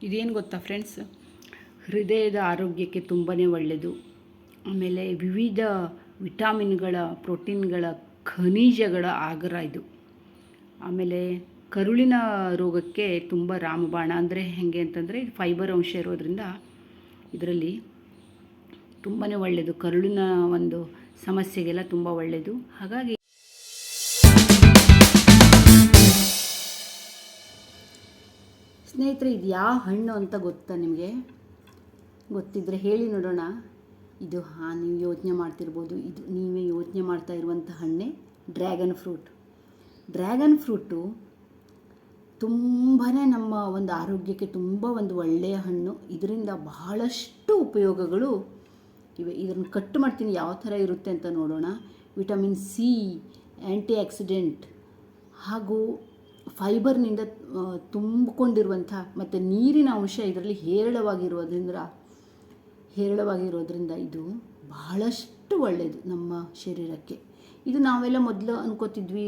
ಇದೇನು ಗೊತ್ತಾ ಫ್ರೆಂಡ್ಸ್, ಹೃದಯದ ಆರೋಗ್ಯಕ್ಕೆ ತುಂಬಾ ಒಳ್ಳೆಯದು. ಆಮೇಲೆ ವಿವಿಧ ವಿಟಾಮಿನ್ಗಳ, ಪ್ರೋಟೀನ್ಗಳ, ಖನಿಜಗಳ ಆಗರ ಇದು. ಆಮೇಲೆ ಕರುಳಿನ ರೋಗಕ್ಕೆ ತುಂಬ ರಾಮಬಾಣ. ಅಂದರೆ ಹೇಗೆ ಅಂತಂದರೆ ಇದು ಫೈಬರ್ ಅಂಶ ಇರೋದರಿಂದ ಇದರಲ್ಲಿ ತುಂಬಾ ಒಳ್ಳೆಯದು. ಕರುಳಿನ ಒಂದು ಸಮಸ್ಯೆಗೆಲ್ಲ ತುಂಬ ಒಳ್ಳೆಯದು. ಹಾಗಾಗಿ ಸ್ನೇಹಿತರೆ, ಇದು ಯಾವ ಹಣ್ಣು ಅಂತ ಗೊತ್ತಾ ನಿಮಗೆ? ಗೊತ್ತಿದ್ದರೆ ಹೇಳಿ ನೋಡೋಣ. ಇದು ನೀವು ಯೋಚನೆ ಮಾಡ್ತಿರ್ಬೋದು, ಇದು ನೀವೇ ಯೋಚನೆ ಮಾಡ್ತಾ ಇರುವಂಥ ಹಣ್ಣೆ ಡ್ರ್ಯಾಗನ್ ಫ್ರೂಟ್. ಡ್ರ್ಯಾಗನ್ ಫ್ರೂಟು ತುಂಬಾ ನಮ್ಮ ಒಂದು ಆರೋಗ್ಯಕ್ಕೆ ತುಂಬ ಒಂದು ಒಳ್ಳೆಯ ಹಣ್ಣು. ಇದರಿಂದ ಬಹಳಷ್ಟು ಉಪಯೋಗಗಳು ಇವೆ. ಇದನ್ನು ಕಟ್ ಮಾಡ್ತೀನಿ, ಯಾವ ಥರ ಇರುತ್ತೆ ಅಂತ ನೋಡೋಣ. ವಿಟಮಿನ್ ಸಿ, ಆ್ಯಂಟಿ ಆಕ್ಸಿಡೆಂಟ್ ಹಾಗೂ ಫೈಬರ್ನಿಂದ ತುಂಬಿಕೊಂಡಿರುವಂಥ ಮತ್ತು ನೀರಿನ ಅಂಶ ಇದರಲ್ಲಿ ಹೇರಳವಾಗಿರೋದ್ರಿಂದ ಇದು ಬಹಳಷ್ಟು ಒಳ್ಳೆಯದು ನಮ್ಮ ಶರೀರಕ್ಕೆ. ಇದು ನಾವೆಲ್ಲ ಮೊದಲು ಅನ್ಕೋತಿದ್ವಿ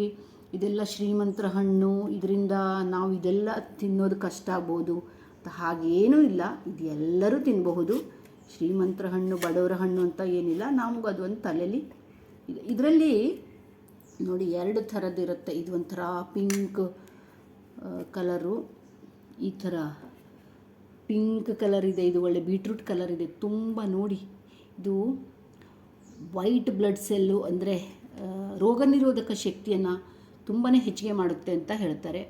ಇದೆಲ್ಲ ಶ್ರೀಮಂತರ ಹಣ್ಣು, ಇದರಿಂದ ನಾವು ಇದೆಲ್ಲ ತಿನ್ನೋದು ಕಷ್ಟ ಆಗ್ಬೋದು ಅಂತ. ಹಾಗೇನೂ ಇಲ್ಲ, ಇದು ಎಲ್ಲರೂ ತಿನ್ನಬಹುದು. ಶ್ರೀಮಂತರ ಹಣ್ಣು, ಬಡವರ ಹಣ್ಣು ಅಂತ ಏನಿಲ್ಲ. ನಮಗೂ ಅದು ಒಂದು ತಲೆಯಲ್ಲಿ ಇದರಲ್ಲಿ ನೋಡಿ 2 ಥರದ್ದಿರುತ್ತೆ. ಇದು ಒಂಥರ ಪಿಂಕ್ ಕಲರು, ಈ ಥರ ಪಿಂಕ್ ಕಲರ್ ಇದೆ. ಇದು ಒಳ್ಳೆ ಬೀಟ್ರೂಟ್ ಕಲರ್ ಇದೆ ತುಂಬ. ನೋಡಿ, ಇದು ವೈಟ್ ಬ್ಲಡ್ ಸೆಲ್ಲು ಅಂದರೆ ರೋಗ ನಿರೋಧಕ ಶಕ್ತಿಯನ್ನು ತುಂಬಾ ಹೆಚ್ಚಿಗೆ ಮಾಡುತ್ತೆ ಅಂತ ಹೇಳ್ತಾರೆ.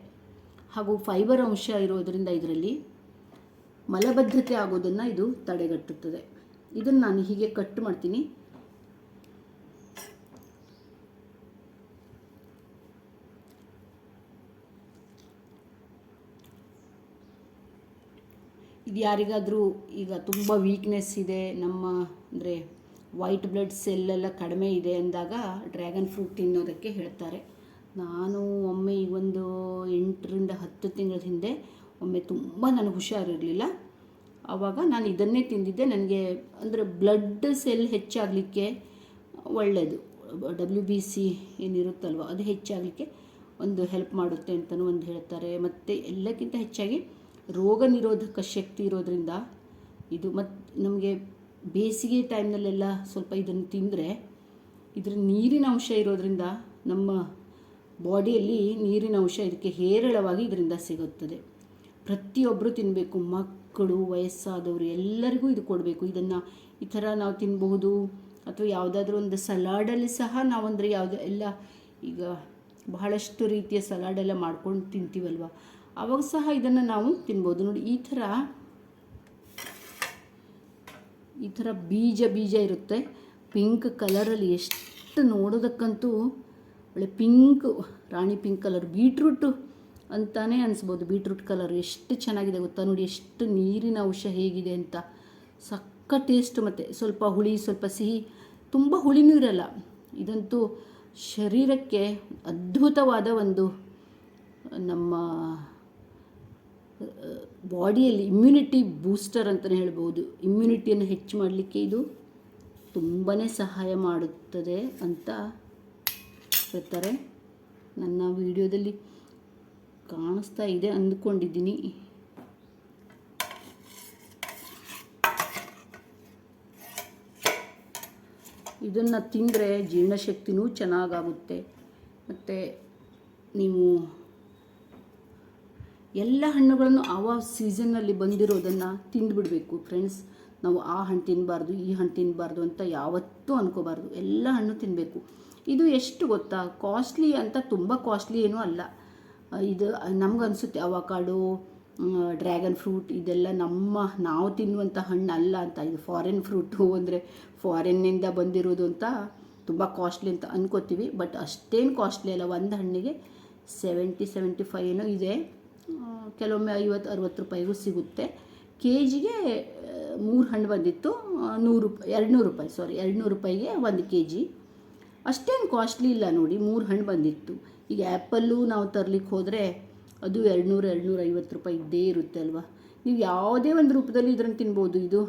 ಹಾಗೂ ಫೈಬರ್ ಅಂಶ ಇರೋದರಿಂದ ಇದರಲ್ಲಿ ಮಲಬದ್ಧತೆ ಆಗೋದನ್ನು ಇದು ತಡೆಗಟ್ಟುತ್ತದೆ. ಇದನ್ನು ನಾನು ಹೀಗೆ ಕಟ್ ಮಾಡ್ತೀನಿ. ಇದು ಯಾರಿಗಾದರೂ ಈಗ ತುಂಬ ವೀಕ್ನೆಸ್ ಇದೆ, ನಮ್ಮ ಅಂದರೆ ವೈಟ್ ಬ್ಲಡ್ ಸೆಲ್ಲೆಲ್ಲ ಕಡಿಮೆ ಇದೆ ಅಂದಾಗ ಡ್ರ್ಯಾಗನ್ ಫ್ರೂಟ್ ತಿನ್ನೋದಕ್ಕೆ ಹೇಳ್ತಾರೆ. ನಾನು ಒಮ್ಮೆ ಈ ಒಂದು 8 ರಿಂದ 10 ತಿಂಗಳ ಹಿಂದೆ ಒಮ್ಮೆ ತುಂಬ ನನಗೆ ಹುಷಾರಿರಲಿಲ್ಲ. ಆವಾಗ ನಾನು ಇದನ್ನೇ ತಿಂದಿದ್ದೆ. ನನಗೆ ಅಂದರೆ ಬ್ಲಡ್ ಸೆಲ್ ಹೆಚ್ಚಾಗಲಿಕ್ಕೆ ಒಳ್ಳೆಯದು. WBC ಏನಿರುತ್ತಲ್ವ ಅದು ಹೆಚ್ಚಾಗಲಿಕ್ಕೆ ಒಂದು ಹೆಲ್ಪ್ ಮಾಡುತ್ತೆ ಅಂತಲೂ ಒಂದು ಹೇಳ್ತಾರೆ. ಮತ್ತು ಎಲ್ಲಕ್ಕಿಂತ ಹೆಚ್ಚಾಗಿ ರೋಗ ನಿರೋಧಕ ಶಕ್ತಿ ಇರೋದರಿಂದ ಇದು. ಮತ್ತು ನಮಗೆ ಬೇಸಿಗೆ ಟೈಮ್ನಲ್ಲೆಲ್ಲ ಸ್ವಲ್ಪ ಇದನ್ನು ತಿಂದರೆ ಇದರ ನೀರಿನ ಅಂಶ ಇರೋದರಿಂದ ನಮ್ಮ ಬಾಡಿಯಲ್ಲಿ ನೀರಿನ ಅಂಶ ಇದಕ್ಕೆ ಹೇರಳವಾಗಿ ಇದರಿಂದ ಸಿಗುತ್ತದೆ. ಪ್ರತಿಯೊಬ್ಬರು ತಿನ್ನಬೇಕು, ಮಕ್ಕಳು, ವಯಸ್ಸಾದವರು ಎಲ್ಲರಿಗೂ ಇದು ಕೊಡಬೇಕು. ಇದನ್ನು ಈ ಥರ ನಾವು ತಿನ್ನಬಹುದು. ಅಥವಾ ಯಾವುದಾದ್ರೂ ಒಂದು ಸಲಾಡಲ್ಲಿ ಸಹ ನಾವು ಅಂದರೆ ಎಲ್ಲ ಈಗ ಬಹಳಷ್ಟು ರೀತಿಯ ಸಲಾಡೆಲ್ಲ ಮಾಡ್ಕೊಂಡು ತಿಂತೀವಲ್ವ, ಆವಾಗ ಸಹ ಇದನ್ನು ನಾವು ತಿನ್ಬೋದು. ನೋಡಿ, ಈ ಥರ ಬೀಜ ಇರುತ್ತೆ ಪಿಂಕ್ ಕಲರಲ್ಲಿ. ಎಷ್ಟು ನೋಡೋದಕ್ಕಂತೂ ಒಳ್ಳೆ ಪಿಂಕ್, ರಾಣಿ ಪಿಂಕ್ ಕಲರ್, ಬೀಟ್ರೂಟು ಅಂತಾನೆ ಅನಿಸ್ಬೋದು. ಬೀಟ್ರೂಟ್ ಕಲರ್ ಎಷ್ಟು ಚೆನ್ನಾಗಿದೆ ಗೊತ್ತಾ? ನೋಡಿ ಎಷ್ಟು ನೀರಿನ ಅಂಶ ಹೇಗಿದೆ ಅಂತ. ಸಕ್ಕ ಟೇಸ್ಟ್, ಮತ್ತು ಸ್ವಲ್ಪ ಹುಳಿ, ಸ್ವಲ್ಪ ಸಿಹಿ, ತುಂಬ ಹುಳಿನೂ ಇರಲ್ಲ. ಇದಂತೂ ಶರೀರಕ್ಕೆ ಅದ್ಭುತವಾದ ಒಂದು ನಮ್ಮ ಬಾಡಿಯಲ್ಲಿ ಇಮ್ಯುನಿಟಿ ಬೂಸ್ಟರ್ ಅಂತಲೇ ಹೇಳ್ಬೋದು. ಇಮ್ಯುನಿಟಿಯನ್ನು ಹೆಚ್ಚು ಮಾಡಲಿಕ್ಕೆ ಇದು ತುಂಬಾ ಸಹಾಯ ಮಾಡುತ್ತದೆ ಅಂತ ಹೇಳ್ತಾರೆ. ನನ್ನ ವಿಡಿಯೋದಲ್ಲಿ ಕಾಣಿಸ್ತಾ ಇದೆ ಅಂದ್ಕೊಂಡಿದ್ದೀನಿ. ಇದನ್ನು ತಿಂದರೆ ಜೀರ್ಣಶಕ್ತಿನೂ ಚೆನ್ನಾಗಾಗುತ್ತೆ. ಮತ್ತು ನೀವು ಎಲ್ಲ ಹಣ್ಣುಗಳನ್ನು ಆವ ಸೀಸನ್ನಲ್ಲಿ ಬಂದಿರೋದನ್ನು ತಿಂದುಬಿಡಬೇಕು ಫ್ರೆಂಡ್ಸ್. ನಾವು ಆ ಹಣ್ಣು ತಿನ್ನಬಾರ್ದು, ಈ ಹಣ್ಣು ತಿನ್ನಬಾರ್ದು ಅಂತ ಯಾವತ್ತೂ ಅನ್ಕೋಬಾರ್ದು. ಎಲ್ಲ ಹಣ್ಣು ತಿನ್ನಬೇಕು. ಇದು ಎಷ್ಟು ಗೊತ್ತಾ? ಕಾಸ್ಟ್ಲಿ ಅಂತ ತುಂಬ ಕಾಸ್ಟ್ಲಿ ಏನೂ ಅಲ್ಲ. ಇದು ನಮಗನ್ಸುತ್ತೆ ಅವಕಾಡೋ, ಡ್ರ್ಯಾಗನ್ ಫ್ರೂಟ್ ಇದೆಲ್ಲ ನಾವು ತಿನ್ನುವಂಥ ಹಣ್ಣು ಅಲ್ಲ ಅಂತ. ಇದು ಫಾರಿನ್ ಫ್ರೂಟು, ಅಂದರೆ ಫಾರಿನ್ನಿಂದ ಬಂದಿರೋದು ಅಂತ ತುಂಬ ಕಾಸ್ಟ್ಲಿ ಅಂತ ಅನ್ಕೋತೀವಿ. ಬಟ್ ಅಷ್ಟೇನು ಕಾಸ್ಟ್ಲಿ ಅಲ್ಲ. ಒಂದು ಹಣ್ಣಿಗೆ 70-75 ಏನೋ ಇದೆ. ಕೆಲವೊಮ್ಮೆ 50-60 ರೂಪಾಯಿಗೂ ಸಿಗುತ್ತೆ. KGಗೆ 3 ಹಣ್ಣು ಬಂದಿತ್ತು, 200 ರೂಪಾಯಿಗೆ 1 kg. ಅಷ್ಟೇನು ಕಾಸ್ಟ್ಲಿ ಇಲ್ಲ ನೋಡಿ. 3 ಹಣ್ಣು ಬಂದಿತ್ತು. ಈಗ ಆ್ಯಪಲ್ಲು ನಾವು ತರಲಿಕ್ಕೆ ಹೋದರೆ ಅದು 200-250 ರೂಪಾಯಿ ಇದ್ದೇ ಇರುತ್ತೆ ಅಲ್ವಾ. ನೀವು ಯಾವುದೇ ಒಂದು ರೂಪದಲ್ಲಿ ಇದನ್ನು ತಿನ್ಬೋದು. ಇದು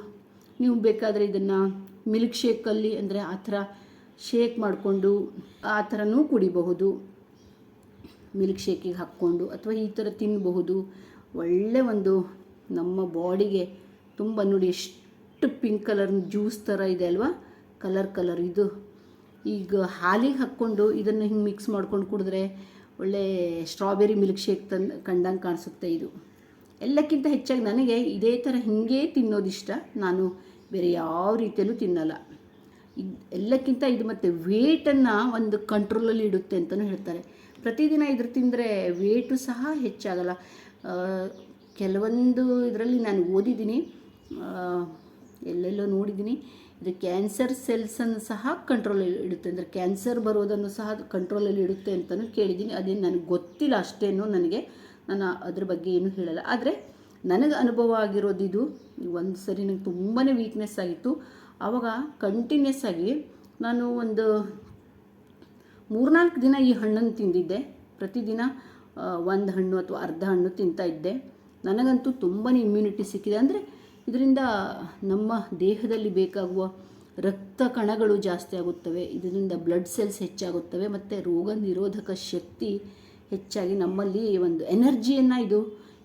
ನೀವು ಬೇಕಾದರೆ ಇದನ್ನು ಮಿಲ್ಕ್ ಶೇಕಲ್ಲಿ, ಅಂದರೆ ಆ ಥರ ಶೇಕ್ ಮಾಡಿಕೊಂಡು ಆ ಥರನೂ ಕುಡಿಬಹುದು. ಮಿಲ್ಕ್ ಶೇಕಿಗೆ ಹಾಕ್ಕೊಂಡು ಅಥವಾ ಈ ಥರ ತಿನ್ನಬಹುದು. ಒಳ್ಳೆ ಒಂದು ನಮ್ಮ ಬಾಡಿಗೆ ತುಂಬ ನೋಡಿ ಎಷ್ಟು ಪಿಂಕ್ ಕಲರ್ ಜ್ಯೂಸ್ ಥರ ಇದೆ ಅಲ್ವಾ, ಕಲರ್ ಇದು. ಈಗ ಹಾಲಿಗೆ ಹಾಕ್ಕೊಂಡು ಇದನ್ನು ಹಿಂಗೆ ಮಿಕ್ಸ್ ಮಾಡ್ಕೊಂಡು ಕುಡಿದ್ರೆ ಒಳ್ಳೆ ಸ್ಟ್ರಾಬೆರಿ ಮಿಲ್ಕ್ ಶೇಕ್ ಕಂಡಂಗೆ ಕಾಣಿಸುತ್ತೆ ಇದು. ಎಲ್ಲಕ್ಕಿಂತ ಹೆಚ್ಚಾಗಿ ನನಗೆ ಇದೇ ಥರ ಹಿಂಗೇ ತಿನ್ನೋದಿಷ್ಟ, ನಾನು ಬೇರೆ ಯಾವ ರೀತಿಯಲ್ಲೂ ತಿನ್ನಲ್ಲ. ಎಲ್ಲಕ್ಕಿಂತ ಇದು ಮತ್ತು ವೇಟನ್ನು ಒಂದು ಕಂಟ್ರೋಲಲ್ಲಿ ಇಡುತ್ತೆ ಅಂತಲೂ ಹೇಳ್ತಾರೆ. ಪ್ರತಿದಿನ ಇದ್ರ ತಿಂದರೆ ವೇಟು ಸಹ ಹೆಚ್ಚಾಗಲ್ಲ. ಕೆಲವೊಂದು ಇದರಲ್ಲಿ ನಾನು ಓದಿದ್ದೀನಿ, ಎಲ್ಲೆಲ್ಲೋ ನೋಡಿದ್ದೀನಿ, ಇದು ಕ್ಯಾನ್ಸರ್ ಸೆಲ್ಸನ್ನು ಸಹ ಕಂಟ್ರೋಲಲ್ಲಿ ಇಡುತ್ತೆ, ಅಂದರೆ ಕ್ಯಾನ್ಸರ್ ಬರೋದನ್ನು ಸಹ ಕಂಟ್ರೋಲಲ್ಲಿ ಇಡುತ್ತೆ ಅಂತಲೂ ಕೇಳಿದ್ದೀನಿ. ಅದೇನು ನನಗೆ ಗೊತ್ತಿಲ್ಲ ಅಷ್ಟೇನು, ನಾನು ಅದ್ರ ಬಗ್ಗೆ ಏನೂ ಹೇಳಲ್ಲ. ಆದರೆ ನನಗೆ ಅನುಭವ ಆಗಿರೋದು ಇದು. ಒಂದು ಸರಿ ನನಗೆ ತುಂಬಾ ವೀಕ್ನೆಸ್ ಆಗಿತ್ತು. ಆವಾಗ ಕಂಟಿನ್ಯೂಸ್ ಆಗಿ ನಾನು ಒಂದು 3-4 ದಿನ ಈ ಹಣ್ಣನ್ನು ತಿಂದಿದ್ದೆ. ಪ್ರತಿದಿನ ಒಂದು ಹಣ್ಣು ಅಥವಾ ಅರ್ಧ ಹಣ್ಣು ತಿಂತಾಯಿದ್ದೆ. ನನಗಂತೂ ತುಂಬಾ ಇಮ್ಯುನಿಟಿ ಸಿಕ್ಕಿದೆ. ಅಂದರೆ ಇದರಿಂದ ನಮ್ಮ ದೇಹದಲ್ಲಿ ಬೇಕಾಗುವ ರಕ್ತ ಕಣಗಳು ಜಾಸ್ತಿ ಆಗುತ್ತವೆ, ಇದರಿಂದ ಬ್ಲಡ್ ಸೆಲ್ಸ್ ಹೆಚ್ಚಾಗುತ್ತವೆ ಮತ್ತು ರೋಗ ನಿರೋಧಕ ಶಕ್ತಿ ಹೆಚ್ಚಾಗಿ ನಮ್ಮಲ್ಲಿ ಒಂದು ಎನರ್ಜಿಯನ್ನು ಇದು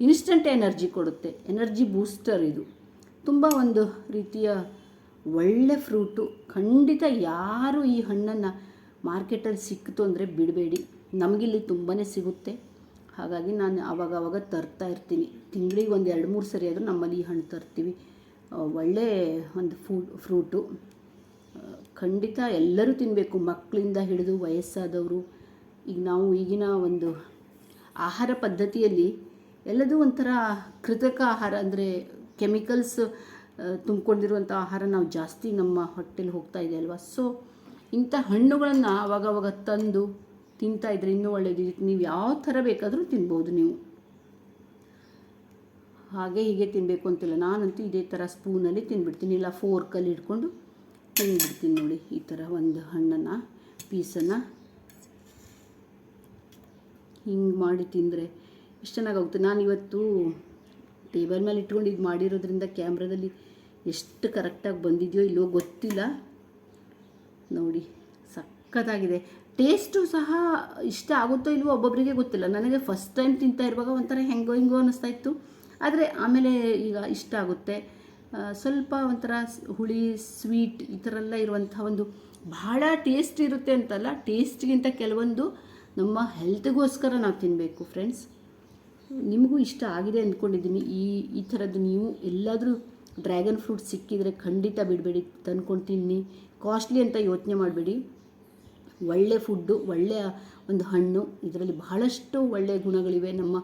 ಇನ್ಸ್ಟಂಟ್ ಎನರ್ಜಿ ಕೊಡುತ್ತೆ. ಎನರ್ಜಿ ಬೂಸ್ಟರ್ ಇದು. ತುಂಬ ಒಂದು ರೀತಿಯ ಒಳ್ಳೆ ಫ್ರೂಟು. ಖಂಡಿತ ಯಾರು ಈ ಹಣ್ಣನ್ನು ಮಾರ್ಕೆಟಲ್ಲಿ ಸಿಕ್ತು ಅಂದರೆ ಬಿಡಬೇಡಿ. ನಮಗಿಲ್ಲಿ ತುಂಬಾ ಸಿಗುತ್ತೆ. ಹಾಗಾಗಿ ನಾನು ಆವಾಗ ತರ್ತಾ ಇರ್ತೀನಿ. ತಿಂಗಳಿಗೆ ಒಂದು 2-3 ಸರಿ ಆದರೂ ನಮ್ಮಲ್ಲಿ ಈ ಹಣ್ಣು ತರ್ತೀವಿ. ಒಳ್ಳೆ ಒಂದು ಫ್ರೂಟು. ಖಂಡಿತ ಎಲ್ಲರೂ ತಿನ್ನಬೇಕು, ಮಕ್ಕಳಿಂದ ಹಿಡಿದು ವಯಸ್ಸಾದವರು. ಈಗ ನಾವು ಈಗಿನ ಒಂದು ಆಹಾರ ಪದ್ಧತಿಯಲ್ಲಿ ಎಲ್ಲದೂ ಒಂಥರ ಕೃತಕ ಆಹಾರ, ಅಂದರೆ ಕೆಮಿಕಲ್ಸ್ ತುಂಬಿಕೊಂಡಿರುವಂಥ ಆಹಾರ ನಾವು ಜಾಸ್ತಿ ನಮ್ಮ ಹೊಟ್ಟೆಲಿ ಹೋಗ್ತಾ ಇದೆ ಅಲ್ವಾ. ಸೊ ಇಂಥ ಹಣ್ಣುಗಳನ್ನು ಆವಾಗವಾಗ ತಂದು ತಿಂತಾಯಿದ್ರೆ ಇನ್ನೂ ಒಳ್ಳೆಯದು. ಇದಕ್ಕೆ ನೀವು ಯಾವ ಥರ ಬೇಕಾದರೂ ತಿನ್ಬೋದು ನೀವು. ಹೀಗೆ ತಿನ್ನಬೇಕು ಅಂತಿಲ್ಲ. ನಾನಂತೂ ಇದೇ ಥರ ಸ್ಪೂನಲ್ಲಿ ತಿಂದ್ಬಿಡ್ತೀನಿ, ಇಲ್ಲ ಫೋರ್ಕಲ್ಲಿ ಇಟ್ಕೊಂಡು ತಿಂದ್ಬಿಡ್ತೀನಿ. ನೋಡಿ ಈ ಥರ ಒಂದು ಹಣ್ಣನ್ನು ಪೀಸನ್ನು ಹಿಂಗೆ ಮಾಡಿ ತಿಂದರೆ ಎಷ್ಟು ಚೆನ್ನಾಗಾಗುತ್ತೆ. ನಾನಿವತ್ತು ಟೇಬಲ್ ಮೇಲೆ ಇಟ್ಕೊಂಡು ಇದು ಮಾಡಿರೋದ್ರಿಂದ ಕ್ಯಾಮ್ರಾದಲ್ಲಿ ಎಷ್ಟು ಕರೆಕ್ಟಾಗಿ ಬಂದಿದೆಯೋ ಇಲ್ಲೋ ಗೊತ್ತಿಲ್ಲ. ನೋಡಿ ಸಖತ್ತಾಗಿದೆ. ಟೇಸ್ಟು ಸಹ ಇಷ್ಟ ಆಗುತ್ತೋ ಇಲ್ವೋ ಒಬ್ಬೊಬ್ಬರಿಗೆ ಗೊತ್ತಿಲ್ಲ. ನನಗೆ ಫಸ್ಟ್ ಟೈಮ್ ತಿಂತಾ ಇರುವಾಗ ಒಂಥರ ಹೆಂಗೋ ಅನ್ನಿಸ್ತಾ ಇತ್ತು. ಆದರೆ ಆಮೇಲೆ ಈಗ ಇಷ್ಟ ಆಗುತ್ತೆ. ಸ್ವಲ್ಪ ಒಂಥರ ಹುಳಿ ಸ್ವೀಟ್ ಈ ಥರ ಎಲ್ಲ ಇರುವಂಥ ಒಂದು ಭಾಳ ಟೇಸ್ಟ್ ಇರುತ್ತೆ ಅಂತಲ್ಲ, ಟೇಸ್ಟ್ಗಿಂತ ಕೆಲವೊಂದು ನಮ್ಮ ಹೆಲ್ತ್ಗೋಸ್ಕರ ನಾವು ತಿನ್ನಬೇಕು ಫ್ರೆಂಡ್ಸ್. ನಿಮಗೂ ಇಷ್ಟ ಆಗಿದೆ ಅಂದ್ಕೊಂಡಿದ್ದೀನಿ. ಈ ಥರದ್ದು ನೀವು ಎಲ್ಲಾದರೂ ಡ್ರ್ಯಾಗನ್ ಫ್ರೂಟ್ ಸಿಕ್ಕಿದರೆ ಖಂಡಿತ ಬಿಡಬೇಡಿ, ತಂದ್ಕೊಂಡು ತಿನ್ನಿ. ಕಾಸ್ಟ್ಲಿ ಅಂತ ಯೋಚನೆ ಮಾಡಬೇಡಿ. ಒಳ್ಳೆ ಫುಡ್ಡು, ಒಳ್ಳೆಯ ಒಂದು ಹಣ್ಣು. ಇದರಲ್ಲಿ ಬಹಳಷ್ಟು ಒಳ್ಳೆಯ ಗುಣಗಳಿವೆ. ನಮ್ಮ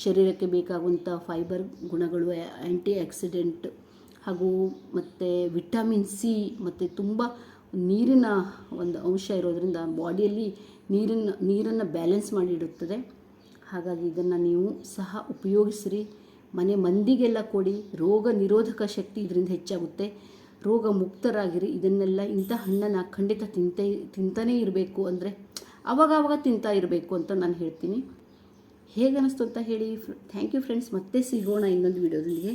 ಶರೀರಕ್ಕೆ ಬೇಕಾಗುವಂಥ ಫೈಬರ್ ಗುಣಗಳು, ಆ್ಯಂಟಿ ಆಕ್ಸಿಡೆಂಟ್ ಹಾಗೂ ಮತ್ತು ವಿಟಮಿನ್ ಸಿ ಮತ್ತು ತುಂಬ ನೀರಿನ ಒಂದು ಅಂಶ ಇರೋದರಿಂದ ಬಾಡಿಯಲ್ಲಿ ನೀರನ್ನು ಬ್ಯಾಲೆನ್ಸ್ ಮಾಡಿಡುತ್ತದೆ. ಹಾಗಾಗಿ ಇದನ್ನು ನೀವು ಸಹ ಉಪಯೋಗಿಸ್ರಿ. ಮನೆ ಮಂದಿಗೆಲ್ಲ ಕೊಡಿ. ರೋಗ ನಿರೋಧಕ ಶಕ್ತಿ ಇದರಿಂದ ಹೆಚ್ಚಾಗುತ್ತೆ. ರೋಗ ಮುಕ್ತರಾಗಿರಿ. ಇದನ್ನೆಲ್ಲ ಇಂಥ ಹಣ್ಣನ್ನು ಖಂಡಿತ ತಿಂತಾನೇ ಇರಬೇಕು, ಅಂದರೆ ಆವಾಗ ತಿಂತಾ ಇರಬೇಕು ಅಂತ ನಾನು ಹೇಳ್ತೀನಿ. ಹೇಗೆ ಅನ್ನಿಸ್ತು ಅಂತ ಹೇಳಿ. Thank you friends. ಮತ್ತೆ ಸಿಗೋಣ ಇನ್ನೊಂದು ವಿಡಿಯೋದೊಂದಿಗೆ.